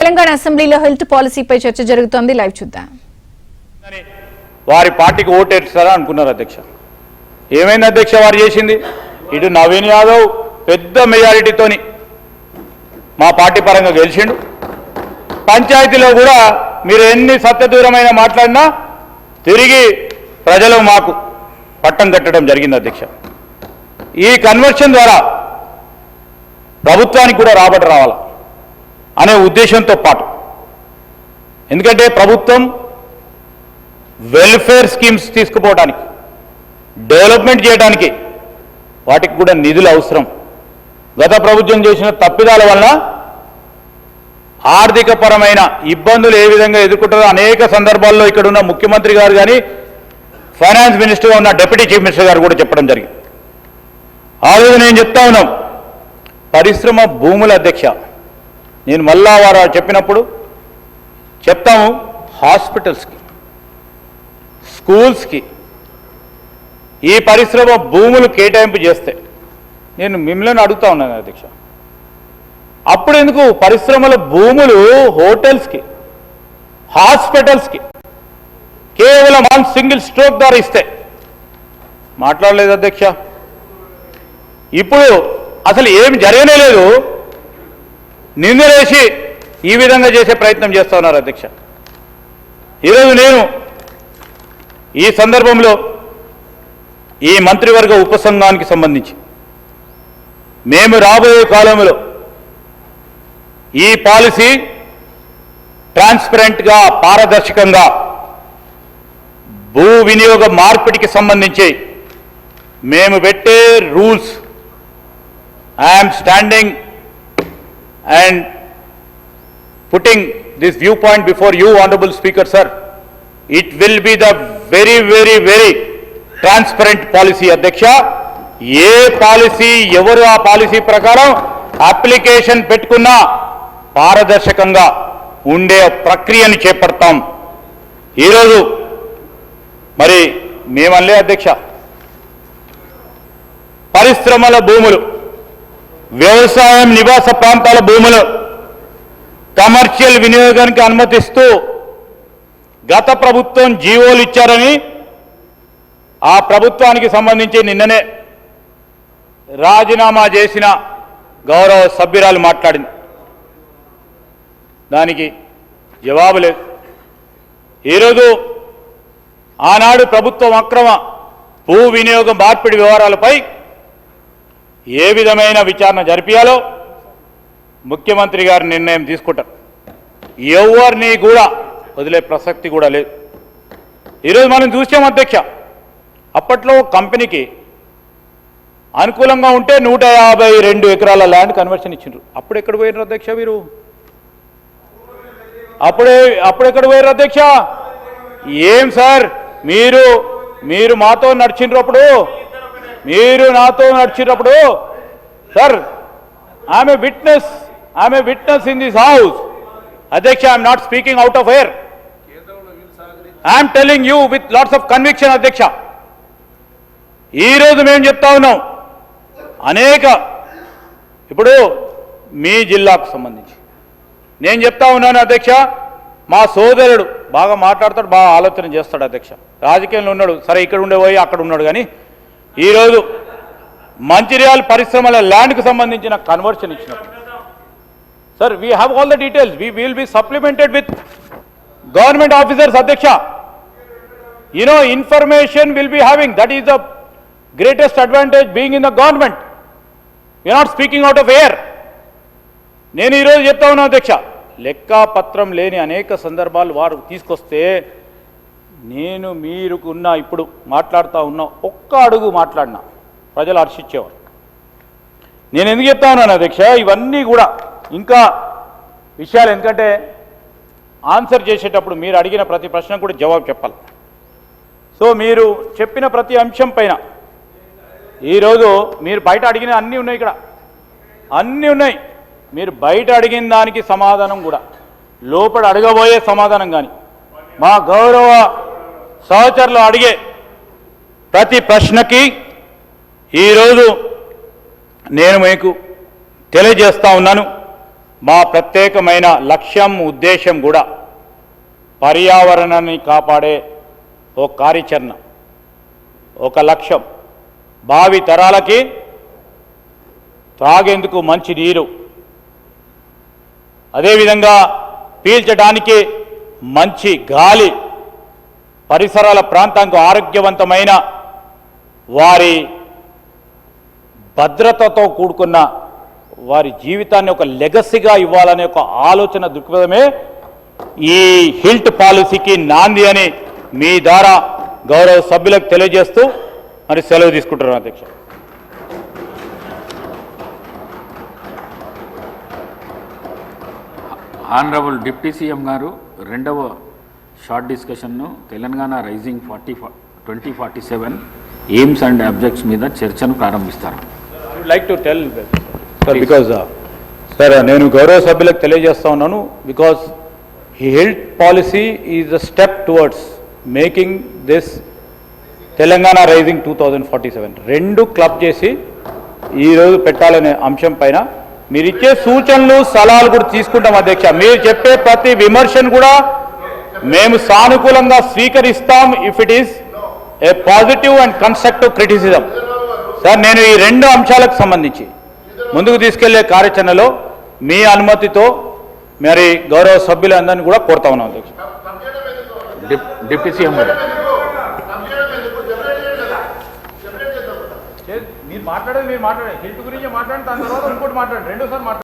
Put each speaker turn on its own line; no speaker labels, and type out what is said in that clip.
తెలంగాణ అసెంబ్లీలో హెల్త్ పాలసీపై చర్చ జరుగుతోంది. లైవ్ చూద్దాం.
వారి పార్టీకి ఓటేస్తారా అనుకున్నారు అధ్యక్ష. ఏమైంది అధ్యక్ష వారు చేసింది? ఇటు నవీన్ యాదవ్ పెద్ద మెజారిటీతోని మా పార్టీ పరంగా గెలిచిండు. పంచాయతీలో కూడా మీరు ఎన్ని సత్యదూరమైన మాట్లాడినా తిరిగి ప్రజలు మాకు పట్టం కట్టడం జరిగింది అధ్యక్ష. ఈ కన్వర్షన్ ద్వారా ప్రభుత్వానికి కూడా రాబడి రావాలి అనే ఉద్దేశంతో పాటు, ఎందుకంటే ప్రభుత్వం వెల్ఫేర్ స్కీమ్స్ తీసుకుపోవడానికి, డెవలప్మెంట్ చేయడానికి వాటికి కూడా నిధులు అవసరం. గత ప్రభుత్వం చేసిన తప్పిదాల వలన ఆర్థికపరమైన ఇబ్బందులు ఏ విధంగా ఎదుర్కొంటారో అనేక సందర్భాల్లో ఇక్కడ ఉన్న ముఖ్యమంత్రి గారు కానీ, ఫైనాన్స్ మినిస్టర్గా ఉన్న డిప్యూటీ చీఫ్ మినిస్టర్ గారు కూడా చెప్పడం జరిగింది. ఆ రోజు నేను చెప్తా ఉన్నాం, పరిశ్రమ భూముల అధ్యక్ష, నేను మళ్ళా వారు చెప్పినప్పుడు చెప్తాము, హాస్పిటల్స్కి, స్కూల్స్కి ఈ పరిశ్రమ భూములు కేటాయింపు చేస్తే నేను మిమ్మల్ని అడుగుతా ఉన్నాను అధ్యక్ష, అప్పుడు ఎందుకు పరిశ్రమల భూములు హోటల్స్కి, హాస్పిటల్స్కి కేవలం వన్ సింగిల్ స్ట్రోక్ ద్వారా ఇస్తే మాట్లాడలేదు అధ్యక్ష. ఇప్పుడు అసలు ఏమి జరగనే లేదు, నిందలేసి ఈ విధంగా చేసే ప్రయత్నం చేస్తూ ఉన్నారు అధ్యక్ష. ఈరోజు నేను ఈ సందర్భంలో ఈ మంత్రివర్గ ఉపసంఘానికి సంబంధించి మేము రాబోయే కాలంలో ఈ పాలసీ ట్రాన్స్పరెంట్గా, పారదర్శకంగా భూ వినియోగ మార్పిడికి సంబంధించి మేము పెట్టే rules, I'm standing and putting this viewpoint before you, honorable speaker sir, it will be the very transparent policy adhyaksha. A policy ఎవరు ఆ పాలసీ ప్రకారం అప్లికేషన్ పెట్టుకున్నా పారదర్శకంగా ఉండే ప్రక్రియను చేపడతాం. ఈరోజు మరి మేమల్లే అధ్యక్ష, పరిశ్రమల భూములు, వ్యవసాయం, నివాస ప్రాంతాల భూములు కమర్షియల్ వినియోగానికి అనుమతిస్తూ గత ప్రభుత్వం జీవోలు ఇచ్చారని ఆ ప్రభుత్వానికి సంబంధించి నిన్ననే రాజీనామా చేసిన గౌరవ సభ్యురాలు మాట్లాడింది. దానికి జవాబు లేదు. ఈరోజు ఆనాడు ప్రభుత్వం అక్రమ భూ వినియోగ మార్పిడి వ్యవహారాలపై ఏ విధమైన విచారణ జరిపించాలో ముఖ్యమంత్రి గారు నిర్ణయం తీసుకుంటారు. ఎవరిని కూడా వదిలే ప్రసక్తి కూడా లేదు. ఈరోజు మనం చూసాం అధ్యక్ష, అప్పట్లో కంపెనీకి అనుకూలంగా ఉంటే 152 ఎకరాల ల్యాండ్ కన్వర్షన్ ఇచ్చిండ్రు. అప్పుడు ఎక్కడ పోయినారు అధ్యక్ష మీరు? అప్పుడెక్కడ పోయారు అధ్యక్ష? ఏం సార్ మీరు మాతో నడిచినప్పుడు, మీరు నాతో నడిచినప్పుడు sir, I'm a witness in this house అధ్యక్ష. I'm not speaking out of air, I'm telling you with lots of conviction అధ్యక్ష. ఈరోజు మేము చెప్తా ఉన్నాం, అనేక ఇప్పుడు మీ జిల్లాకు సంబంధించి నేను చెప్తా ఉన్నాను అధ్యక్ష, మా సోదరుడు బాగా మాట్లాడతాడు, బాగా ఆలోచన చేస్తాడు అధ్యక్ష, రాజకీయంలో ఉన్నాడు, సరే ఇక్కడ ఉండేపోయి అక్కడ ఉన్నాడు. కానీ ఈరోజు మంచిర్యాల పరిశ్రమల ల్యాండ్కు సంబంధించిన కన్వర్షన్ ఇచ్చినప్పుడు sir, we have all the details, we will be supplemented with government officers అధ్యక్ష. Information will be having, that is the greatest advantage being in the government. You're not speaking out of air. నేను ఈరోజు చెప్తా ఉన్నాను అధ్యక్ష, లెక్కాపత్రం లేని అనేక సందర్భాలు వారు తీసుకొస్తే నేను మీరుకున్న ఇప్పుడు మాట్లాడుతూ ఉన్నా ఒక్క అడుగు మాట్లాడినా ప్రజలు హర్షించేవారు. నేను ఎందుకు చెప్తా ఉన్నాను అధ్యక్ష, ఇవన్నీ కూడా ఇంకా విషయాలు, ఎందుకంటే ఆన్సర్ చేసేటప్పుడు మీరు అడిగిన ప్రతి ప్రశ్నకు కూడా జవాబు చెప్పాలి. సో మీరు చెప్పిన ప్రతి అంశం పైన ఈరోజు మీరు బయట అడిగిన అన్నీ ఉన్నాయి, ఇక్కడ అన్నీ ఉన్నాయి. మీరు బయట అడిగిన దానికి సమాధానం కూడా, లోపల అడగబోయే సమాధానం కానీ, మా గౌరవ సహచరులు అడిగే ప్రతి ప్రశ్నకి ఈరోజు నేను మీకు తెలియజేస్తా ఉన్నాను. మా ప్రత్యేకమైన లక్ష్యం ఉద్దేశం కూడా పర్యావరణాన్ని కాపాడే ఓ కార్యాచరణ, ఒక లక్ష్యం, భావి తరాలకి త్రాగేందుకు మంచి నీరు, అదేవిధంగా పీల్చడానికి మంచి గాలి, పరిసరాల ప్రాంతానికి ఆరోగ్యవంతమైన వారి భద్రతతో కూడుకున్న వారి జీవితాన్ని ఒక లెగసీగా ఇవ్వాలనే ఒక ఆలోచన దృక్పథమే ఈ హిల్ట్ పాలసీకి నాంది అని మీ ద్వారా గౌరవ సభ్యులకు తెలియజేస్తూ మరి సెలవు తీసుకుంటున్నాను అధ్యక్ష.
ఆనరబుల్ డిప్యూటీ సీఎం గారు రెండవ షార్ట్ డిస్కషన్ను Telangana rising 2047 aims and objects మీద చర్చను ప్రారంభిస్తారు.
I would like to tell sir because sir నేను గౌరవ సభ్యులకు తెలియజేస్తా ఉన్నాను, బికాజ్ ఈ health policy is a step towards making this Telangana rising 2047 రెండు క్లబ్ చేసి ఈరోజు పెట్టాలనే అంశం పైన మీరు ఇచ్చే సూచనలు సలహాలు కూడా తీసుకుంటాం అధ్యక్ష. మీరు చెప్పే ప్రతి విమర్శను కూడా మేము సానుకూలంగా స్వీకరిస్తాం if it is a positive and constructive criticism. Sir నేను ఈ రెండు అంశాలకు సంబంధించి ముందుకు తీసుకెళ్లే కార్యాచరణలో మీ అనుమతితో మరి గౌరవ సభ్యులందరినీ కూడా కోరుతా ఉన్నాం అధ్యక్ష.
డిప్యూటీ సీఎం గారు
మీరు మాట్లాడేది మీరు మాట్లాడండి, హెల్త్ గురించి మాట్లాడండి, దాని తర్వాత ఇంకోటి మాట్లాడండి, రెండోసారి మాట్లాడండి.